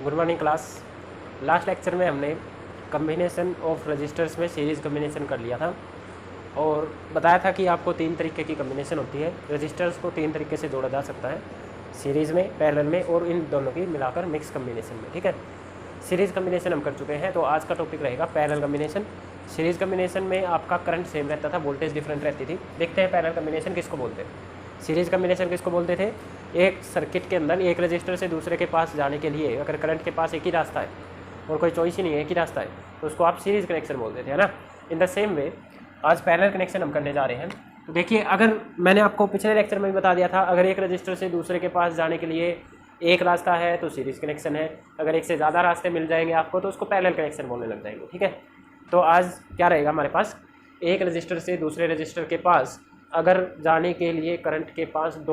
Good morning class. Last lecture में हमने combination of registers में सीरीज़ कम्बिनेशन कर लिया था और बताया था कि आपको तीन तरीके की कम्बिनेशन होती है। रजिस्टर्स को तीन तरीके से जोड़ा जा सकता है, सीरीज़ में, पैरेलल में और इन दोनों की मिलाकर मिक्स कम्बिनेशन में। ठीक है, सीरीज़ कम्बिनेशन हम कर चुके हैं, तो आज का टॉपिक रहेगा पैरेलल कम्बिनेशन। सीरीज़ कम्बिनेशन में आपका करंट सेम रहता था, वोल्टेज डिफरेंट रहती थी। देखते हैं पैरेलल कम्बिनेशन किसको बोलते हैं। सीरीज़ कम्बिनेशन किसको बोलते थे? एक सर्किट के अंदर एक रजिस्टर से दूसरे के पास जाने के लिए अगर करंट के पास एक ही रास्ता है और कोई चॉइस ही नहीं है, एक ही रास्ता है, तो उसको आप सीरीज़ कनेक्शन बोलते थे, है ना। इन द सेम वे आज पैरेलल कनेक्शन हम करने जा रहे हैं। तो देखिए, अगर मैंने आपको पिछले लेक्चर में भी बता दिया था, अगर एक रजिस्टर से दूसरे के पास जाने के लिए एक रास्ता है तो सीरीज़ कनेक्शन है, अगर एक से ज़्यादा रास्ते मिल जाएंगे आपको तो उसको पैरेलल कनेक्शन बोलने लग जाएंगे। ठीक है, तो आज क्या रहेगा हमारे पास, एक रजिस्टर से दूसरे रजिस्टर के पास अगर जाने के लिए करंट के पास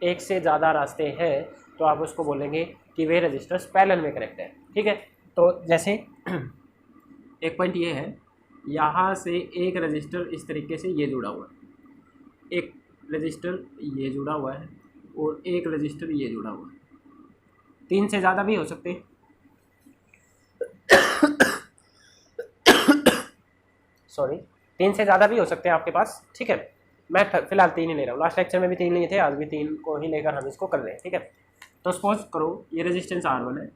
एक से ज़्यादा रास्ते हैं तो आप उसको बोलेंगे कि वे रजिस्टर्स पैरेलल में कनेक्ट है। ठीक है, तो जैसे एक पॉइंट ये है, यहाँ से एक रजिस्टर इस तरीके से ये जुड़ा हुआ है, एक रजिस्टर ये जुड़ा हुआ है और एक रजिस्टर ये जुड़ा हुआ है। तीन से ज़्यादा भी हो सकते हैं, सॉरी, तीन से ज़्यादा भी हो सकते हैं आपके पास। ठीक है, मैं फिलहाल तीन ही ले रहा हूँ, लास्ट लेक्चर में भी तीन लिए थे, आज भी तीन को ही लेकर हम इसको कर रहे हैं। ठीक है, तो सपोज करो ये रेजिस्टेंस R1 है,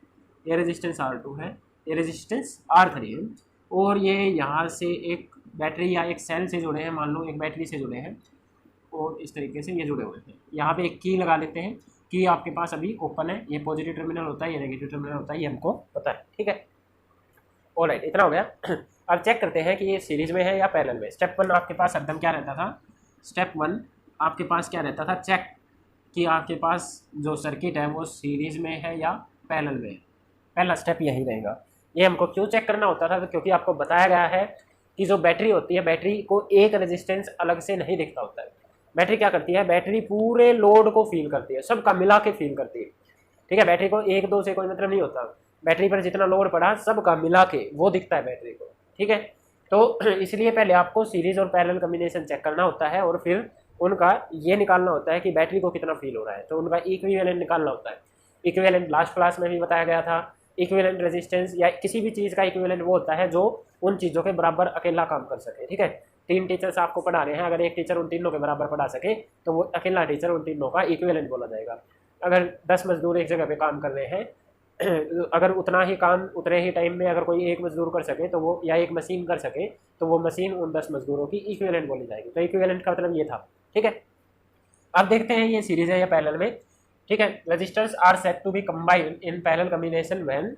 ये रेजिस्टेंस R2 है, ये रेजिस्टेंस R3 है और ये यहाँ से एक बैटरी या एक सेल से जुड़े हैं, मान लो एक बैटरी से जुड़े हैं और इस तरीके से ये जुड़े हुए हैं। यहाँ पे एक की लगा लेते हैं, की आपके पास अभी ओपन है, ये पॉजिटिव टर्मिनल होता है, ये नेगेटिव टर्मिनल होता है, ये हमको पता है। ठीक है, ऑलराइट, इतना हो गया। अब चेक करते हैं कि ये सीरीज में है या पैरेलल में। स्टेप वन आपके पास एकदम क्या रहता था, स्टेप वन आपके पास क्या रहता था, चेक कि आपके पास जो सर्किट है वो सीरीज में है या पैरेलल में है। पहला स्टेप यही रहेगा। ये हमको क्यों चेक करना होता था, तो क्योंकि आपको बताया गया है कि जो बैटरी होती है, बैटरी को एक रेजिस्टेंस अलग से नहीं दिखता होता है। बैटरी क्या करती है, बैटरी पूरे लोड को फील करती है, सबका मिला के फील करती है। ठीक है, बैटरी को एक दो से कोई मतलब नहीं होता, बैटरी पर जितना लोड पड़ा सबका मिला के वो दिखता है बैटरी को। ठीक है, तो इसलिए पहले आपको सीरीज और पैरेलल कम्बिनेशन चेक करना होता है और फिर उनका ये निकालना होता है कि बैटरी को कितना फील हो रहा है, तो उनका इक्विवेलेंट निकालना होता है। इक्विवेलेंट लास्ट क्लास में भी बताया गया था। इक्विवेलेंट रेजिस्टेंस या किसी भी चीज़ का इक्विवेलेंट वो होता है जो उन चीज़ों के बराबर अकेला काम कर सके। ठीक है, तीन टीचर्स आपको पढ़ा रहे हैं, अगर एक टीचर उन तीनों के बराबर पढ़ा सके तो वो अकेला टीचर उन तीनों का इक्विवेलेंट बोला जाएगा। अगर 10 मजदूर एक जगह पे काम कर रहे हैं, अगर उतना ही काम उतने ही टाइम में अगर कोई एक मजदूर कर सके तो वो, या एक मशीन कर सके तो वो मशीन उन 10 मजदूरों की इक्विवेलेंट बोली जाएगी। तो इक्विवेलेंट का मतलब ये था। ठीक है, अब देखते हैं ये सीरीज है या पैरेलल में। ठीक है, registers are set to be combined in parallel combination when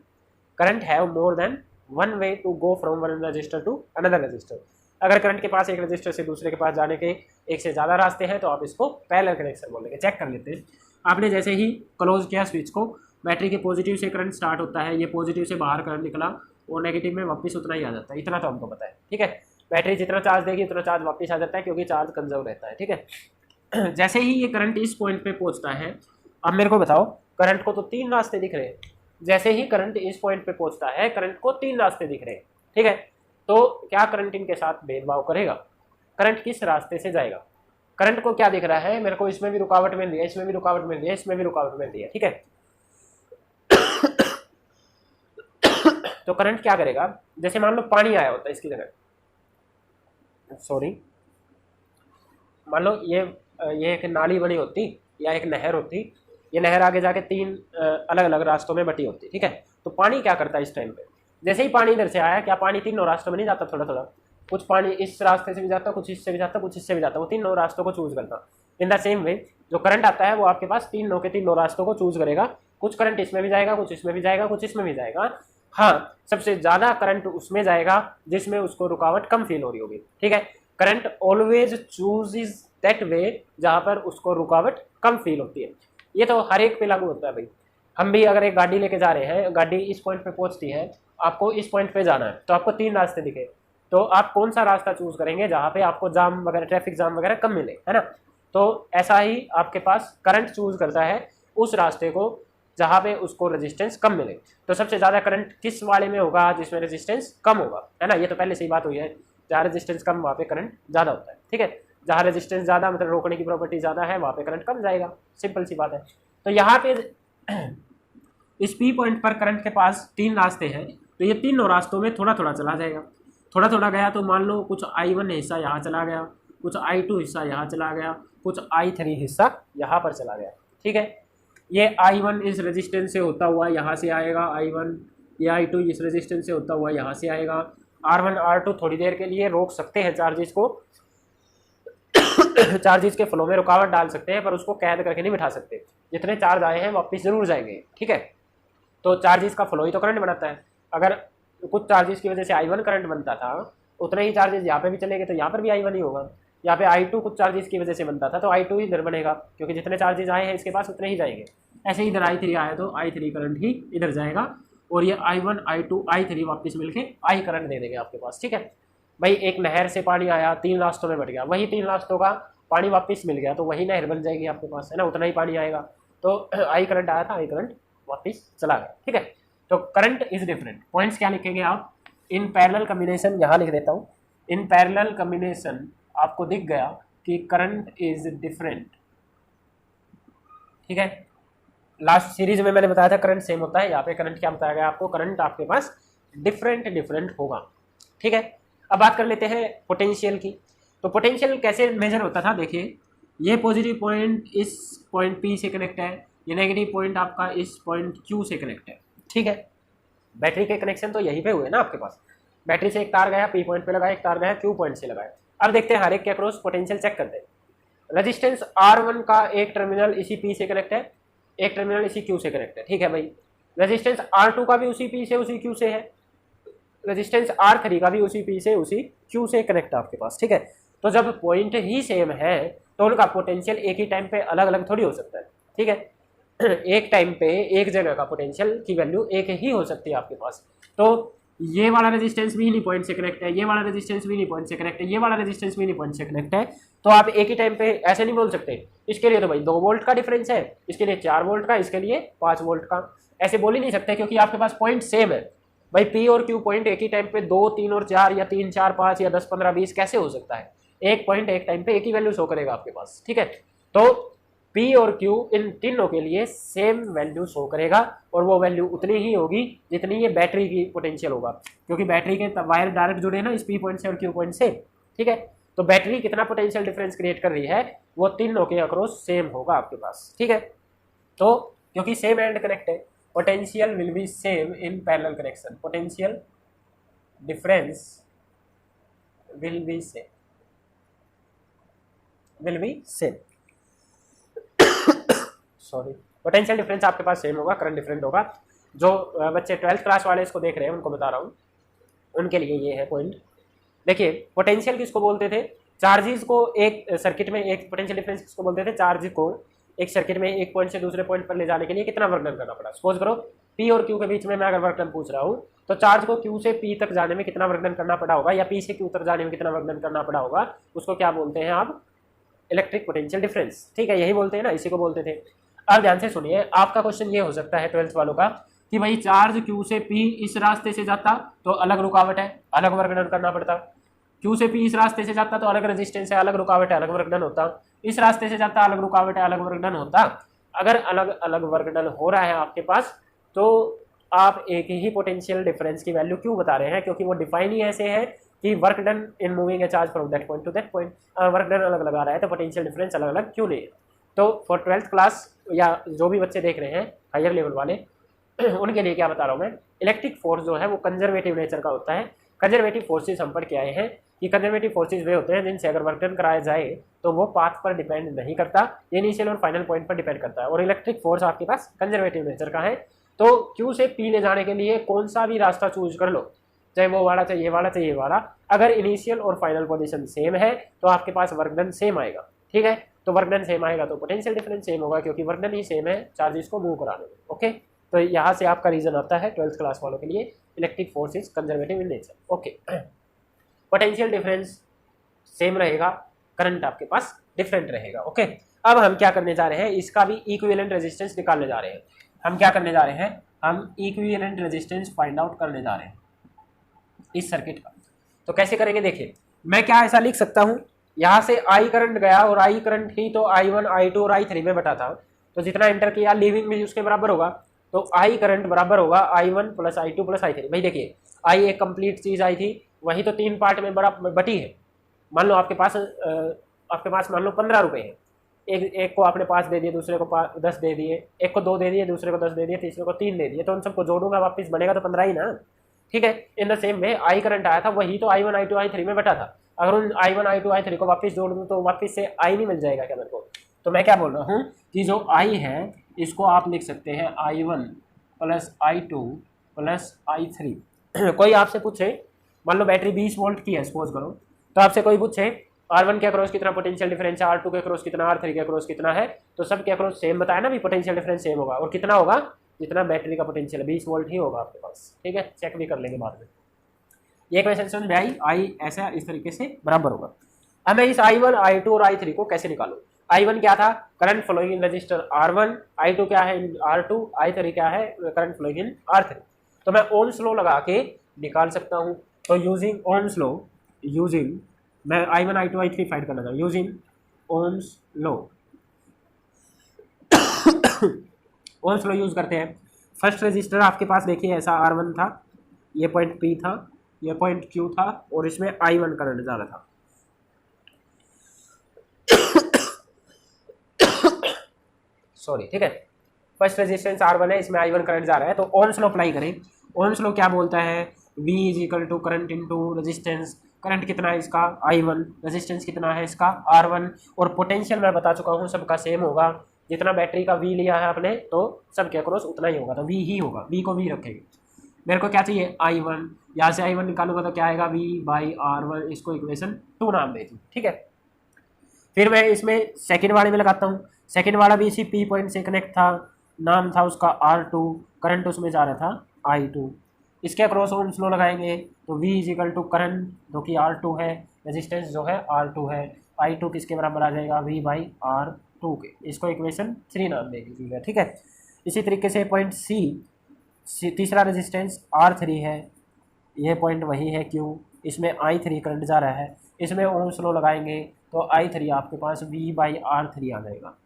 current have more than one way to go from one register to another register. अगर करंट के पास एक रजिस्टर से दूसरे के पास जाने के एक से ज़्यादा रास्ते हैं तो आप इसको पैरेलल कनेक्शन बोलेंगे। चेक कर लेते हैं। आपने जैसे ही क्लोज किया स्विच को, बैटरी के पॉजिटिव से करंट स्टार्ट होता है, ये पॉजिटिव से बाहर करंट निकला और नेगेटिव में वापस उतना ही आ जाता है, इतना तो हमको पता है। ठीक है, बैटरी जितना चार्ज देगी उतना चार्ज वापस आ जाता है क्योंकि चार्ज कंजर्व रहता है। ठीक है, जैसे ही ये करंट इस पॉइंट पे पहुंचता है, अब मेरे को बताओ, करंट को तो तीन रास्ते दिख रहे हैं, जैसे ही करंट इस पॉइंट पे पहुंचता है करंट को तीन रास्ते दिख रहे हैं। ठीक है, तो क्या करंट इनके साथ भेदभाव करेगा, करंट किस रास्ते से जाएगा? करंट को क्या दिख रहा है, मेरे को इसमें भी रुकावट मिल रही है, इसमें भी रुकावट मिल रही है, इसमें भी रुकावट मिल रही है। ठीक है, तो करंट क्या करेगा, जैसे मान लो पानी आया होता है इसकी जगह, सॉरी, मान लो ये एक नाली बनी होती या एक नहर होती, ये नहर आगे जाके तीन अलग अलग रास्तों में बटी होती। ठीक है, तो पानी क्या करता है इस टाइम पे, जैसे ही पानी इधर से आया, क्या पानी तीनों रास्तों में नहीं जाता, थोड़ा थोड़ा, कुछ पानी इस रास्ते से भी जाता, कुछ इससे भी जाता, कुछ इससे भी जाता, वो तीनों रास्तों को चूज करता। इन द सेम वे जो करंट आता है वो आपके पास तीनों के तीनों रास्तों को चूज करेगा, कुछ करंट इसमें भी जाएगा, कुछ इसमें भी जाएगा, कुछ इसमें भी जाएगा। हाँ, सबसे ज्यादा करंट उसमें जाएगा जिसमें उसको रुकावट कम फील हो रही होगी। ठीक है, current always chooses that way जहाँ पर उसको रुकावट कम फील होती है। ये तो हर एक पे लागू होता है भाई। हम भी अगर एक गाड़ी लेके जा रहे हैं, गाड़ी इस पॉइंट पे पहुंचती है, आपको इस पॉइंट पे जाना है, तो आपको तीन रास्ते दिखे, तो आप कौन सा रास्ता चूज करेंगे जहाँ पे आपको जाम वगैरह, ट्रैफिक जाम वगैरह कम मिले, है ना। तो ऐसा ही आपके पास करंट चूज करता है उस रास्ते को जहाँ पे उसको रेजिस्टेंस कम मिले। तो सबसे ज़्यादा करंट किस वाले में होगा, जिसमें रेजिस्टेंस कम होगा, है ना। ये तो पहले से ही बात हुई है, जहाँ रेजिस्टेंस कम वहाँ पे करंट ज़्यादा होता है। ठीक है, जहाँ रेजिस्टेंस ज़्यादा मतलब रोकने की प्रॉपर्टी ज़्यादा है वहाँ पे करंट कम जाएगा, सिंपल सी बात है। तो यहाँ पे इस पी पॉइंट पर करंट के पास 3 रास्ते हैं, तो ये तीनों रास्तों में थोड़ा थोड़ा चला जाएगा। थोड़ा थोड़ा गया तो मान लो कुछ I1 हिस्सा यहाँ चला गया, कुछ I2 हिस्सा यहाँ चला गया, कुछ I3 हिस्सा यहाँ पर चला गया। ठीक है, ये I1 इस रेजिस्टेंस से होता हुआ यहाँ से आएगा I1, ये I2 इस रेजिस्टेंस से होता हुआ यहाँ से आएगा। R1 R2 थोड़ी देर के लिए रोक सकते हैं चार्जेस को चार्जेस के फ्लो में रुकावट डाल सकते हैं, पर उसको कैद करके नहीं बिठा सकते। जितने चार्ज आए हैं वापस जरूर जाएंगे। ठीक है, तो चार्जेस का फ्लो ही तो करंट बनाता है। अगर कुछ चार्जेस की वजह से I1 करंट बनता था, उतने ही चार्जेस यहाँ पे भी चलेंगे तो यहाँ पर भी I1 ही होगा। यहाँ पे I2 कुछ चार्जेस की वजह से बनता था तो I2 ही इधर बनेगा, क्योंकि जितने चार्जेस आए हैं इसके पास उतने ही जाएंगे। ऐसे ही इधर I3 आया तो I3 करंट ही इधर जाएगा, और ये I1 I2 I3 वापस मिलके I करंट दे देंगे आपके पास। ठीक है भाई, एक नहर से पानी आया, 3 रास्तों में बट गया, वही 3 रास्तों का पानी वापस मिल गया तो वही नहर बन जाएगी आपके पास, है ना, उतना ही पानी आएगा। तो I करंट आया था, I करंट वापस चला गया। ठीक है, तो करंट इज डिफरेंट। पॉइंट्स क्या लिखेंगे आप? इन पैरेलल कम्बिनेशन, यहाँ लिख देता हूँ, इन पैरेलल कम्बिनेशन आपको दिख गया कि करंट इज डिफरेंट। ठीक है, लास्ट सीरीज में मैंने बताया था करंट सेम होता है, यहाँ पे करंट क्या बताया गया आपको? करंट आपके पास डिफरेंट होगा। ठीक है, अब बात कर लेते हैं पोटेंशियल की। तो पोटेंशियल कैसे मेजर होता था? देखिए, ये पॉजिटिव पॉइंट इस पॉइंट P से कनेक्ट है, ये नेगेटिव पॉइंट आपका इस पॉइंट Q से कनेक्ट है। ठीक है, बैटरी के कनेक्शन तो यहीं पे हुए ना आपके पास। बैटरी से एक तार गया P पॉइंट पे लगाया, एक तार गया Q पॉइंट से लगाया। अब देखते हैं हर एक के अक्रॉस पोटेंशियल चेक करते हैं। रेजिस्टेंस R1 का एक टर्मिनल इसी P से कनेक्ट है, एक टर्मिनल इसी Q से कनेक्ट है। ठीक है भाई, रेजिस्टेंस R2 का भी उसी P से उसी Q से है, रेजिस्टेंस R3 का भी उसी P से उसी Q से कनेक्ट है आपके पास। ठीक है, तो जब पॉइंट ही सेम है तो उनका पोटेंशियल एक ही टाइम पे अलग अलग थोड़ी हो सकता है। ठीक है, एक टाइम पे एक जगह का पोटेंशियल की वैल्यू एक ही हो सकती है आपके पास। तो ये वाला रेजिस्टेंस भी इन्हीं पॉइंट से कनेक्ट है, ये वाला रेजिस्टेंस भी इन्हीं पॉइंट से कनेक्ट है, ये वाला रेजिस्टेंस भी इन्हीं पॉइंट से कनेक्ट है। तो आप एक ही टाइम पे ऐसे नहीं बोल सकते, इसके लिए तो भाई 2 वोल्ट का डिफरेंस है, इसके लिए 4 वोल्ट का, इसके लिए 5 वोल्ट का, ऐसे बोल ही नहीं सकते, क्योंकि आपके पास पॉइंट सेम है। भाई P और Q पॉइंट एक ही टाइम पे 2, 3 और 4 या 3, 4, 5 या 10, 15, 20 कैसे हो सकता है? एक पॉइंट एक टाइम पे एक ही वैल्यू शो करेगा आपके पास। ठीक है, तो P और Q इन तीनों के लिए सेम वैल्यू शो करेगा, और वो वैल्यू उतनी ही होगी जितनी ये बैटरी की पोटेंशियल होगा, क्योंकि बैटरी के वायर डायरेक्ट जुड़े हैं ना इस P पॉइंट से और Q पॉइंट से। ठीक है, तो बैटरी कितना पोटेंशियल डिफरेंस क्रिएट कर रही है वो तीनों के अक्रॉस सेम होगा आपके पास। ठीक है, तो क्योंकि सेम एंड कनेक्ट है, potential will be same in parallel connection, potential difference will be same, will be same sorry, potential difference आपके पास सेम होगा, करंट डिफरेंट होगा। जो बच्चे 12th क्लास वाले इसको देख रहे हैं उनको बता रहा हूँ, उनके लिए ये है पॉइंट। देखिए, पोटेंशियल किसको बोलते थे? चार्जेस को एक सर्किट में, एक पोटेंशियल डिफरेंस किसको बोलते थे? चार्ज को एक सर्किट में एक पॉइंट से दूसरे पॉइंट पर ले जाने के लिए कितना वर्क डन करना पड़ा। सपोज करो P और Q के बीच में मैं अगर वर्क डन पूछ रहा हूँ, तो चार्ज को Q से P तक जाने में कितना वर्क डन करना पड़ा होगा, या P से Q तक जाने में कितना वर्क डन करना पड़ा होगा, उसको क्या बोलते हैं आप? Electric potential difference. ठीक है, यही बोलते हैं ना, इसी को बोलते थे। अब ध्यान से सुनिए, आपका क्वेश्चन ये हो सकता है 12th वालों का कि भाई चार्ज Q से P इस रास्ते से जाता तो अलग रुकावट है, अलग वर्क डन करना पड़ता। Q से P इस रास्ते से जाता तो अलग रेजिस्टेंस है, अलग रुकावट है, अलग वर्क डन होता। इस रास्ते से जाता अलग रुकावट है, अलग वर्क डन होता। अगर अलग अलग वर्क डन हो रहा है आपके पास, तो आप एक ही पोटेंशियल डिफरेंस की वैल्यू क्यों बता रहे हैं? क्योंकि वो डिफाइन ही ऐसे है कि work done in moving A charge from that point two that point. Work done अलग लगा रहा है तो पोटेंशियल डिफरेंस अलग अलग क्यों नहीं है? तो फॉर 12th क्लास या जो भी बच्चे देख रहे हैं हायर लेवल वाले, उनके लिए क्या बता रहा हूँ मैं, इलेक्ट्रिक फोर्स जो है वो कंजर्वेटिव नेचर का होता है। कंजर्वेटिव फोर्सेज हम पढ़ के आए हैं कि कंजर्वेटिव फोर्सेज वे होते हैं जिनसे अगर वर्क डन कराया जाए तो वो पाथ पर डिपेंड नहीं करता, ये इनिशियल और फाइनल पॉइंट पर डिपेंड करता है। और इलेक्ट्रिक फोर्स आपके पास कंजर्वेटिव नेचर का है। तो Q से P ले जाने के लिए कौन सा भी रास्ता चूज कर लो, चाहे वो वाला, चाहे ये वाला, चाहे ये वाला, अगर इनिशियल और फाइनल पोजीशन सेम है तो आपके पास वर्क डन सेम आएगा। ठीक है, तो वर्क डन सेम आएगा तो पोटेंशियल डिफरेंस सेम होगा, क्योंकि वर्क डन ही सेम है चार्जेस को मूव कराने में। ओके, तो यहाँ से आपका रीजन आता है 12th क्लास वालों के लिए, electric force is conservative in nature. Okay, potential difference same रहेगा, करंट आपके पास डिफरेंट रहेगा। ओके, अब हम क्या करने जा रहे हैं, इसका भी इक्विवेलेंट रेजिस्टेंस निकालने जा रहे हैं। हम क्या करने जा रहे हैं, हम इक्विवेलेंट रेजिस्टेंस फाइंड आउट करने जा रहे हैं इस सर्किट का। तो कैसे करेंगे, देखिए मैं क्या ऐसा लिख सकता हूँ, यहाँ से I करंट गया और I करंट ही तो I1, I2 और I3 में बटा था, तो जितना एंटर किया लीविंग भी उसके बराबर होगा। तो आई करंट बराबर होगा I1 plus I2 plus I3। भाई देखिए आई एक कंप्लीट चीज़ आई थी, वही तो 3 पार्ट में बड़ा बटी है। मान लो आपके पास मान लो 15 रुपये है, एक को आपने 5 दे दिए, दूसरे को 10 दे दिए, एक को 2 दे दिए, दूसरे को 10 दे दिए, तीसरे को 3 दे दिए, तो उन सबको जोड़ूंगा वापस बनेगा तो 15 ही ना। ठीक है, in the same way I current आया था, वही तो I1 I2 I3 में बटा था। अगर उन I1 I2 I3 को वापस जोड़ दूँ तो वापस से आई नहीं मिल जाएगा क्या मेरे को? तो मैं क्या बोल रहा हूँ कि जो आई है इसको आप लिख सकते हैं I1 plus I2 plus I3। कोई आपसे पूछे, मान लो बैटरी 20 वोल्ट की है सपोज करो, तो आपसे कोई पूछे R1 के अक्रॉस कितना पोटेंशियल डिफरेंस है, R2 के अक्रॉस कितना, R3 के अक्रॉस कितना है, तो सब के अक्रॉस सेम बताया ना भी, पोटेंशियल डिफरेंस सेम होगा। और कितना होगा? जितना बैटरी का पोटेंशियल है, 20 वोल्ट ही होगा आपके पास। ठीक है, चेक भी कर लेंगे बाद में। ये क्वेश्चन समझ में आई? आई ऐसा इस तरीके से बराबर होगा। अब मैं इस I1 I2 और I3 को कैसे निकालूं? I1 क्या था? Current flowing in register R1, I2 क्या है? R2, I3 क्या है? Current flowing in R3। तो मैं ओम्स लॉ लगा के निकाल सकता हूं। तो यूजिंग ओम्स लॉ, यूजिंग मैं I1 I2 I3 फाइंड करना चाहूँ using ohms law. Ohm's law use करते हैं। फर्स्ट रजिस्टर आपके पास देखिए ऐसा R1 था, ये पॉइंट P था, ये पॉइंट Q था, और इसमें I1 करंट जा रहा था। सॉरी, ठीक है, फर्स्ट रेजिस्टेंस R1 है, इसमें I1 करंट जा रहा है। तो ओम्स लॉ अप्लाई करें। ओम्स लॉ क्या बोलता है? V is equal to current into resistance. Current कितना है इसका? I1, रेजिस्टेंस कितना है इसका? R1, और पोटेंशियल मैं बता चुका हूँ सबका सेम होगा। जितना बैटरी का V लिया है आपने तो सबके अक्रॉस उतना ही होगा, तो V ही होगा, V को V रखेंगे। मेरे को क्या चाहिए? I1, यहाँ से I1 निकालूंगा तो क्या आएगा? V बाई R1, इसको इक्वेशन 2 नाम दे दी। ठीक है, फिर मैं इसमें सेकेंड वाले में लगाता हूँ। सेकेंड वाला भी इसी P पॉइंट से कनेक्ट था, नाम था उसका R2, करंट उसमें जा रहा था I2। इसके अक्रॉस ओम्स लॉ लगाएंगे तो V is equal to current जो कि R2 है, रेजिस्टेंस जो है R2 है, I2 किसके बराबर आ जाएगा? V बाई R2 के। इसको इक्वेशन 3 नाम दे दीजिएगा। ठीक है, इसी तरीके से पॉइंट C, तीसरा रेजिस्टेंस R3 है, यह पॉइंट वही है Q, इसमें I3 करंट जा रहा है, इसमें ओम्स लॉ लगाएंगे तो I3 आपके पास V बाई R3 आ जाएगा।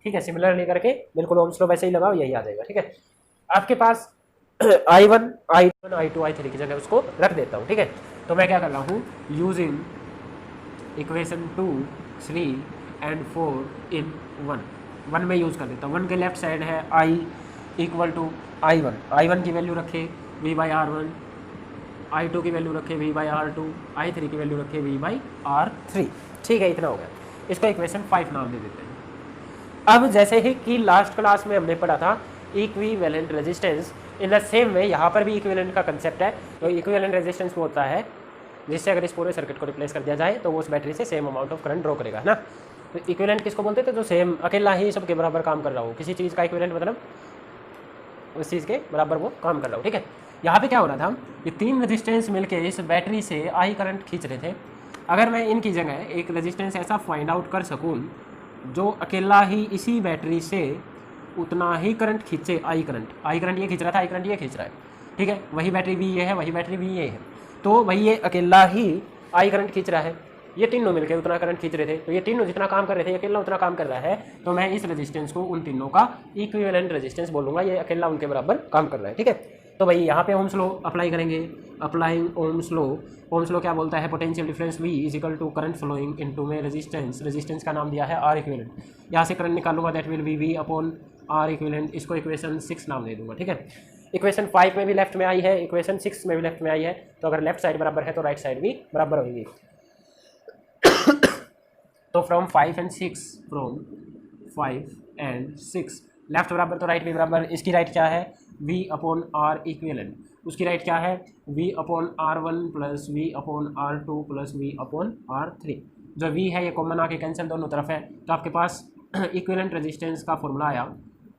ठीक है, सिमिलरली करके बिल्कुल ओम्स लॉ वैसे ही लगाओ, यही आ जाएगा। ठीक है, आपके पास I1 I2 I3 की जगह उसको रख देता हूँ। ठीक है, तो मैं क्या कर रहा हूँ? यूजिंग इक्वेशन 2, 3 एंड 4 इन 1 में यूज़ कर देता हूँ। 1 के लेफ्ट साइड है I इक्वल टू I1 की वैल्यू रखे V बाई R1, I2 की वैल्यू रखे V बाई R2, I3 की वैल्यू रखे V बाई R3। ठीक है, इतना हो गया। इसको इक्वेशन 5 नाम दे देते हैं। अब जैसे ही कि लास्ट क्लास में हमने पढ़ा था equivalent resistance, in the same way यहाँ पर भी इक्विवेलेंट का कंसेप्ट है। तो इक्विवेलेंट रेजिस्टेंस वो होता है जिससे अगर इस पूरे सर्किट को रिप्लेस कर दिया जाए तो वो उस बैटरी से same amount of current draw करेगा ना। तो इक्विवेलेंट किसको बोलते थे? जो सेम अकेला ही सबके बराबर काम कर रहा हो, किसी चीज़ का इक्विवेलेंट मतलब उस चीज़ के बराबर वो काम कर रहा हो। ठीक है, यहाँ पे क्या हो रहा था? ये 3 रेजिस्टेंस मिलके इस बैटरी से आई करंट खींच रहे थे। अगर मैं इनकी जगह एक रेजिस्टेंस ऐसा फाइंड आउट कर सकूँ जो अकेला ही इसी बैटरी से उतना ही करंट खींचे, आई करंट ये खींच रहा था, आई करंट ये खींच रहा है। ठीक है, वही बैटरी भी ये है, वही बैटरी भी ये है, तो वही ये अकेला ही आई करंट खींच रहा है। ये तीनों मिलकर उतना करंट खींच रहे थे, तो ये तीनों जितना काम कर रहे थे, अकेला उतना काम कर रहा है। तो मैं इस रेजिस्टेंस को उन तीनों का इक्विवेलेंट रेजिस्टेंस बोलूँगा, ये अकेला उनके बराबर काम कर रहा है। ठीक है, तो भाई यहाँ पे ओम्स लॉ अप्लाई करेंगे। अप्लाइंग ओम्स लॉ क्या बोलता है? Potential difference V is equal to current flowing into में रेजिस्टेंस का नाम दिया है R इक्विवेलेंट। यहाँ से करंट निकालूंगा, that will be V upon R equivalent. इसको इक्वेशन 6 नाम दे दूंगा। ठीक है, इक्वेशन 5 में भी लेफ्ट में आई है, इक्वेशन 6 में भी लेफ्ट में आई है, तो अगर लेफ्ट साइड बराबर है तो राइट साइड भी बराबर होगी। तो फ्रॉम 5 and 6 लेफ्ट बराबर तो राइट भी बराबर। इसकी राइट क्या है? V upon R equivalent. उसकी राइट क्या है? V upon R1 plus V upon R2 plus V upon R3। जो V है ये कॉमन आके कैंसिल दोनों तरफ है, तो आपके पास इक्विवेलेंट रेजिस्टेंस का फॉर्मूला आया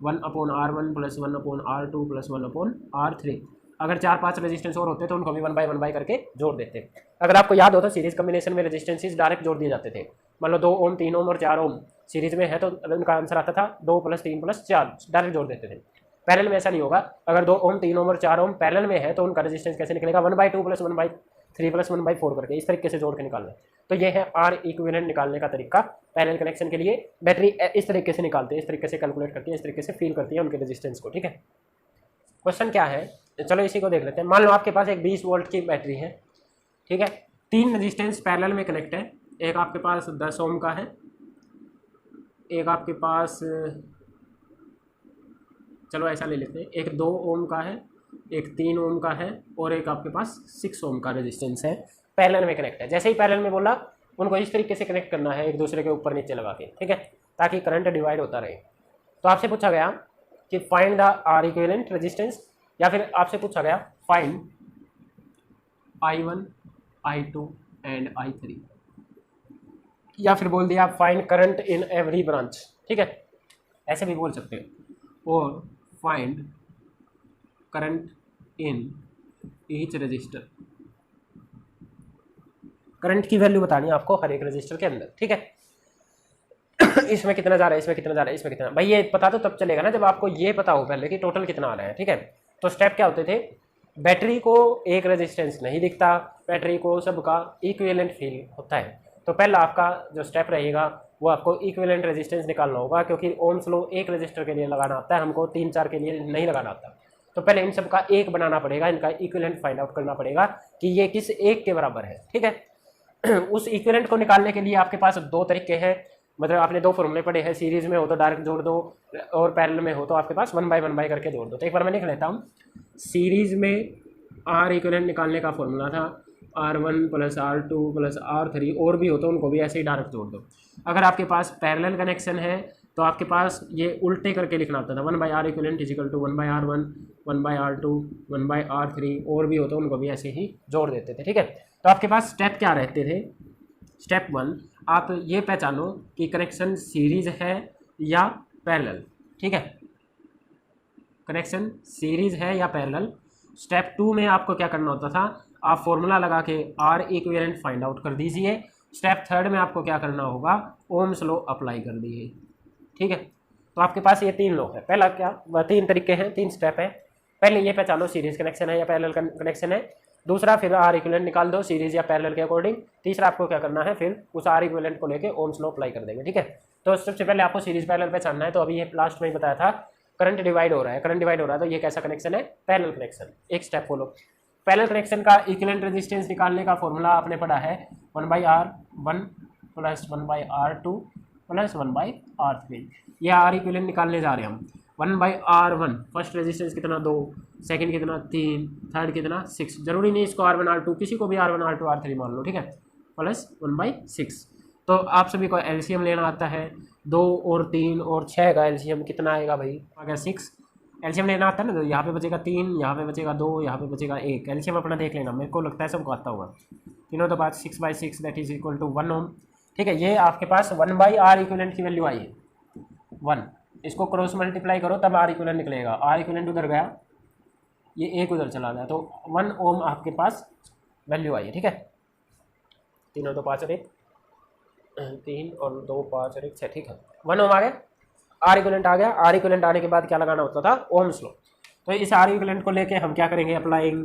1 upon R1 plus 1 upon R2 plus 1 upon R3। अगर 4-5 रेजिस्टेंस और होते तो उनको भी 1 बाय 1 करके जोड़ देते। अगर आपको याद हो तो सीरीज कम्बिनेशन में रेजिस्टेंसेस डायरेक्ट जोड़ दिए जाते थे। मान लो 2 ओम, 3 ओम और 4 ओम सीरीज में है तो उनका आंसर आता था 2 + 3 + 4, डायरेक्ट जोड़ देते थे। पैरेलल में ऐसा नहीं होगा। अगर 2 ओम, 3 ओम और 4 ओम पैरेलल में है तो उनका रेजिस्टेंस कैसे निकलेगा? 1/2 + 1/3 + 1/4 करके इस तरीके से जोड़ के निकालना है। तो ये है R इक्विवेलेंट निकालने का तरीका। पैरेलल कनेक्शन के लिए बैटरी इस तरीके से निकालते हैं, इस तरीके से कैलकुलेट करती है, इस तरीके से फील करती है उनके रेजिस्टेंस को। ठीक है, क्वेश्चन क्या है, चलो इसी को देख लेते हैं। मान लो आपके पास एक 20 वोल्ट की बैटरी है, ठीक है, 3 रेजिस्टेंस पैरेलल में कनेक्ट है। एक आपके पास 10 ओम का है, एक आपके पास, चलो ऐसा ले लेते हैं, एक 2 ओम का है, एक 3 ओम का है, और एक आपके पास 6 ओम का रेजिस्टेंस है, पैरेलल में कनेक्ट है। जैसे ही पैरेलल में बोला, उनको इस तरीके से कनेक्ट करना है एक दूसरे के ऊपर नीचे लगा के, ठीक है, ताकि करंट डिवाइड होता रहे। तो आपसे पूछा गया कि find the R equivalent resistance, या फिर आपसे पूछा गया find I1, I2 and I3, या फिर बोल दिया find current in every branch, ठीक है, ऐसे भी बोल सकते हो, और find current in each resistor. Current की वैल्यू बतानी है आपको हर एक रजिस्टर के अंदर, ठीक है। इसमें कितना जा रहा है, इसमें कितना जा रहा है, इसमें कितना, भाई ये पता तो तब चलेगा ना जब आपको ये पता हो पहले कि टोटल कितना आ रहा है, ठीक है। तो स्टेप क्या होते थे, बैटरी को एक रेजिस्टेंस नहीं दिखता, बैटरी को सबका इक्विवेलेंट फील होता है। तो पहला आपका जो स्टेप रहेगा वो आपको इक्विवेलेंट रेजिस्टेंस निकालना होगा, क्योंकि ओम्स लॉ एक रजिस्टर के लिए लगाना आता है, हमको 3-4 के लिए नहीं लगाना आता। तो पहले इन सब का एक बनाना पड़ेगा, इनका इक्विवेलेंट फाइंड आउट करना पड़ेगा कि ये किस एक के बराबर है, ठीक है। उस इक्विवेलेंट को निकालने के लिए आपके पास 2 तरीके हैं, मतलब आपने 2 फॉर्मूले पढ़े हैं, सीरीज में हो तो डायरेक्ट जोड़ दो, और पैरेलल में हो तो आपके पास 1 बाय 1 बाय करके जोड़ दो। तो एक बार मैं लिख लेता हूँ, सीरीज में आर इक्विवेलेंट निकालने का फॉर्मूला था R1 + R2 + R3, और भी हो तो उनको भी ऐसे ही डायरेक्ट जोड़ दो। अगर आपके पास पैरेलल कनेक्शन है तो आपके पास ये उल्टे करके लिखना होता था, 1 by R equivalent = 1 by R1, 1 by R2, 1 by R3, और भी हो तो उनको भी ऐसे ही जोड़ देते थे, ठीक है। तो आपके पास स्टेप क्या रहते थे, स्टेप 1 आप ये पहचानो कि कनेक्शन सीरीज है या पैरेलल, ठीक है, कनेक्शन सीरीज है या पैरेलल। स्टेप 2 में आपको क्या करना होता था, आप फॉर्मूला लगा के आर इक्विवेलेंट फाइंड आउट कर दीजिए। स्टेप 3 में आपको क्या करना होगा, ओम्स लॉ अप्लाई कर दीजिए, ठीक है। तो आपके पास ये 3 लॉ है, पहला क्या, 3 तरीके हैं, 3 स्टेप है। पहले ये पहचानो सीरीज कनेक्शन है या पैरेलल कनेक्शन है, दूसरा फिर आर इक्विवेलेंट निकाल दो सीरीज या पैरेलल के अकॉर्डिंग, तीसरा आपको क्या करना है, फिर उस आर इक्विवेलेंट को लेके ओम्स लॉ अप्लाई कर देंगे, ठीक है। तो सबसे पहले आपको सीरीज पैरेलल पहचानना है। तो अभी ये लास्ट में ही बताया था, करंट डिवाइड हो रहा है, करंट डिवाइड हो रहा है, तो ये कैसा कनेक्शन है, पैरेलल कनेक्शन। एक स्टेप फॉलो, पैरेलल कनेक्शन का इक्विवेलेंट रेजिस्टेंस निकालने का फॉर्मूला आपने पढ़ा है 1/R1 + 1/R2 + 1/R3। ये आर इक्विवेलेंट निकालने जा रहे हैं हम। 1/R1 फर्स्ट रेजिस्टेंस कितना 2, सेकंड कितना 3, थर्ड कितना 6, जरूरी नहीं इसको R1 R2, किसी को भी R1 R2 R3 मान लो, ठीक है, प्लस 1/6। तो आप सभी को एलसीएम लेना आता है, 2 और 3 और 6 का एलसीएम कितना आएगा भाई, आ गया 6। एलसीएम लेना आता है ना, तो यहाँ पे बचेगा 3, यहाँ पे बचेगा 2, यहाँ पे बचेगा 1। एलसीएम अपना देख लेना, मेरे को लगता है सबको आता होगा। तीनों तो बात 6/6 दैट इज इक्वल टू 1 ओम, ठीक है। ये आपके पास 1/R इक्विवेलेंट की वैल्यू आई है 1, इसको क्रॉस मल्टीप्लाई करो तब आर इक्विवेलेंट निकलेगा। आर इक्विवेलेंट उधर गया, ये 1 उधर चला गया, तो 1 ओम आपके पास वैल्यू आई है, ठीक है। तीनों तो 5 और 1, 3 और 2 5 और 1 6, ठीक है, 1 ओम आ गया, आर इक्विवेलेंट आ गया। आर इक्विवेलेंट आने के बाद क्या लगाना होता था, ओम्स लॉ। तो इस आर इक्विवेलेंट को लेके हम क्या करेंगे, applying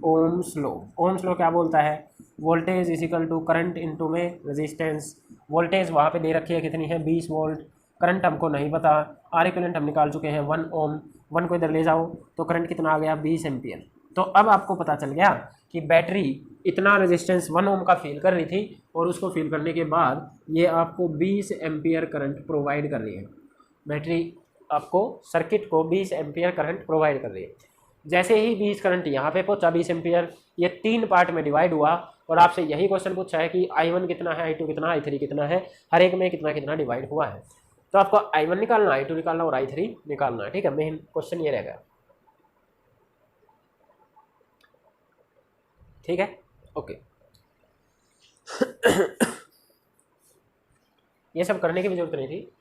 Ohm's law. Ohm's law क्या बोलता है, voltage is equal to current into में रेजिस्टेंस। वोल्टेज वहाँ पे दे रखी है कितनी है 20 वोल्ट, करंट हमको नहीं पता, आर इक्विवेलेंट हम निकाल चुके हैं 1 ओम, 1 को इधर ले जाओ तो करंट कितना आ गया 20 एम्पियर। तो अब आपको पता चल गया कि बैटरी इतना रेजिस्टेंस 1 ओम का फील कर रही थी, और उसको फील करने के बाद ये आपको 20 एम्पियर करंट प्रोवाइड कर रही है। बैटरी आपको सर्किट को 20 एम्पियर करंट प्रोवाइड कर रही है। जैसे ही 20 करंट यहाँ पे पहुँचा 20 एम्पियर, ये 3 पार्ट में डिवाइड हुआ, और आपसे यही क्वेश्चन पूछा है कि I1 कितना है, I2 कितना, I3 कितना है, हर एक में कितना कितना डिवाइड हुआ है। तो आपको I1 निकालना, I2 निकालना और I3 निकालना है, ठीक है। मेन क्वेश्चन ये रहेगा, ठीक है, ओके। ये सब करने की भी जरूरत नहीं थी,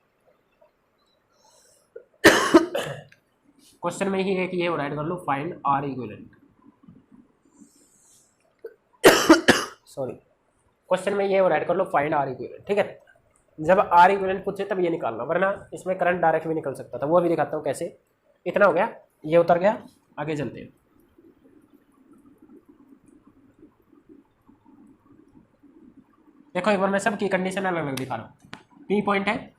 क्वेश्चन में ही है कि ये राइट कर लो, find R equivalent. Sorry, question में ये राइट कर लो, फाइंड आर इक्विवेलेंट, ठीक है। जब आर इक्विवेलेंट पूछे तब ये निकालना, वरना इसमें करंट डायरेक्ट भी निकल सकता था, वो अभी दिखाता हूँ कैसे। इतना हो गया, ये उतर गया, आगे चलते हैं। देखो एक बार मैं सबकी कंडीशन अलग अलग दिखा रहा हूँ। पी पॉइंट है,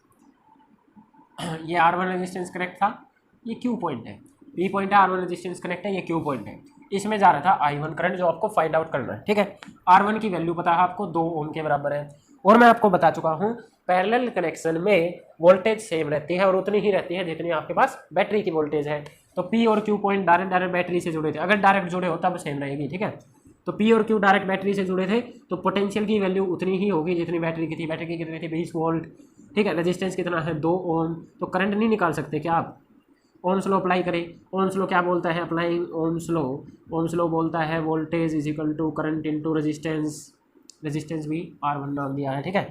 ये R1 रेजिस्टेंस करेक्ट था, ये Q पॉइंट है। पी पॉइंट है, R1 रेजिस्टेंस कनेक्ट है, ये Q पॉइंट है, इसमें जा रहा था I1 करंट जो आपको फाइंड आउट करना है, ठीक है। R1 की वैल्यू पता है आपको 2 ओम के बराबर है, और मैं आपको बता चुका हूँ पैरेलल कनेक्शन में वोल्टेज सेम रहती है और उतनी ही रहती है जितनी आपके पास बैटरी की वोल्टेज है। तो P और Q पॉइंट डायरेक्ट बैटरी से जुड़े थे, अगर डायरेक्ट जुड़े हो तब सेम रहेगी, ठीक है। तो P और Q डायरेक्ट बैटरी से जुड़े थे तो पोटेंशियल की वैल्यू उतनी ही होगी जितनी बैटरी की थी। बैटरी की कितनी थी 20 वोल्ट, ठीक है। रेजिस्टेंस कितना है 2 ओम। तो करंट नहीं निकाल सकते क्या आप? ओम्स लॉ अप्लाई करें। ओम्स लॉ क्या बोलता है? Applying Ohm's law, Ohm's law बोलता है voltage is equal to current into resistance, resistance भी R1 नाम दिया है, ठीक है।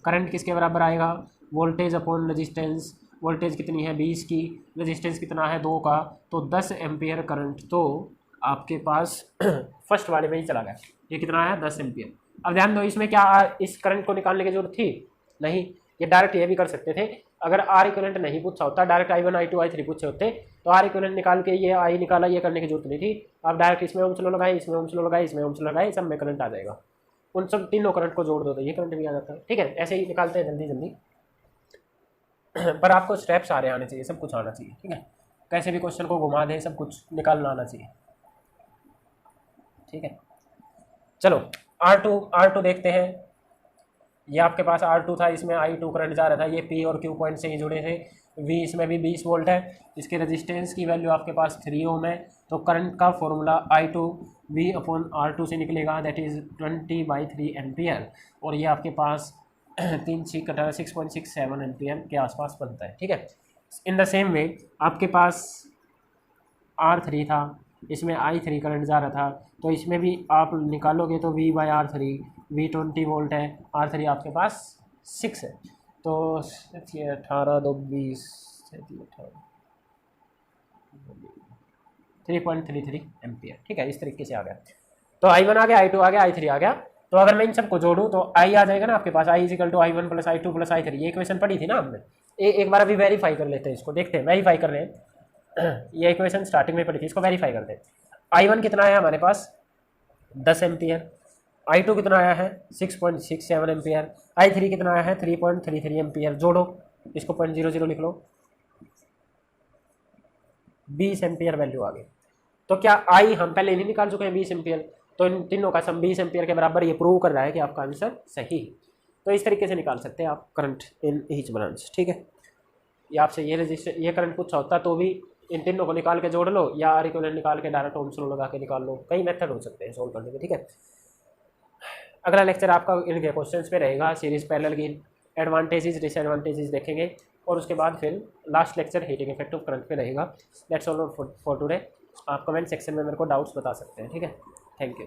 करंट किसके बराबर आएगा? Voltage upon resistance. वोल्टेज कितनी है 20 की, रेजिस्टेंस कितना है 2 का, तो 10 एम्पियर करंट तो आपके पास फर्स्ट वाले में ही चला गया। ये कितना है 10 एम्पियर। अब ध्यान दो इसमें क्या इस करंट को निकालने की जरूरत थी? नहीं, ये डायरेक्ट ये भी कर सकते थे। अगर R इक्विवेलेंट नहीं पूछा होता, डायरेक्ट I1 I2 I3 पूछे होते तो R इक्विवेलेंट निकाल के ये I निकाला, ये करने की जरूरत नहीं थी। आप डायरेक्ट इसमें ओम्स लॉ लगाए, इसमें ओम्स लॉ लगाए, इसमें ओम्स लॉ लगाए, सब में करंट आ जाएगा। उन सब तीनों करंट को जोड़ दो तो ये करंट भी आ जाता है, ठीक है। ऐसे ही निकालते हैं जल्दी जल्दी पर आपको स्टेप्स सारे आने चाहिए, सब कुछ आना चाहिए, ठीक है। कैसे भी क्वेश्चन को घुमा दें, सब कुछ निकालना आना चाहिए, ठीक है। चलो R2 देखते हैं। ये आपके पास R2 था, इसमें I2 करंट जा रहा था, ये P और Q पॉइंट से ही जुड़े थे। V इसमें भी 20 वोल्ट है, इसके रेजिस्टेंस की वैल्यू आपके पास 3 ओम है। तो करंट का formula I2 V upon R2 से निकलेगा, दैट इज़ 20/3 एम्पियर, और ये आपके पास 6.67 एम्पियर के आसपास बनता है, ठीक है। इन द सेम वे आपके पास R3 था, इसमें I3 करंट जा रहा था, तो इसमें भी आप निकालोगे तो V/R3, V 20 वोल्ट है, R3 आपके पास 6 है, तो 18 2 20 3.33 एम्पियर, ठीक है। इस तरीके से आ गया। तो I1 आ गया, I2 आ गया, I3 आ गया। तो अगर मैं इन सबको जोड़ूं तो I आ जाएगा ना आपके पास, I is equal to I1 plus I2 plus I3। ये इक्वेशन पढ़ी थी ना हमने, एक बार अभी वेरीफाई कर लेते हैं इसको, देखते हैं वेरीफाई कर रहे हैं। ये इक्वेशन स्टार्टिंग में पढ़ी थी, इसको वेरीफाई करते हैं। I1 कितना आया हमारे पास 10 एम्पियर, I2 कितना आया है 6.67 एम्पियर, I3 कितना आया है 3.33 एम्पियर। जोड़ो, इसको 0.00 लिख लो, 20 एम्पियर वैल्यू आ गई। तो क्या I हम पहले नहीं निकाल चुके हैं 20 एम्पियर, तो इन तीनों का सम 20 एम्पियर के बराबर, ये प्रूव कर रहा है कि आपका आंसर सही है। तो इस तरीके से निकाल सकते हैं आप करंट इन ईच ब्रांच, ठीक है। ये आपसे ये करंट पूछा होता तो भी इन तीनों को निकाल के जोड़ लो, या R इक्विवेलेंट निकाल के डायरेक्ट ओम्स लॉ लगा के निकाल लो। कई मेथड हो सकते हैं सोल्व करने के, ठीक है। अगला लेक्चर आपका इनके क्वेश्चंस पे रहेगा, सीरीज पैरेलल की एडवांटेजेस डिसएडवांटेजेस देखेंगे, और उसके बाद फिर last lecture heating effect of current पे रहेगा। That's all for today. आप कमेंट सेक्शन में मेरे को डाउट्स बता सकते हैं, ठीक है। Thank you.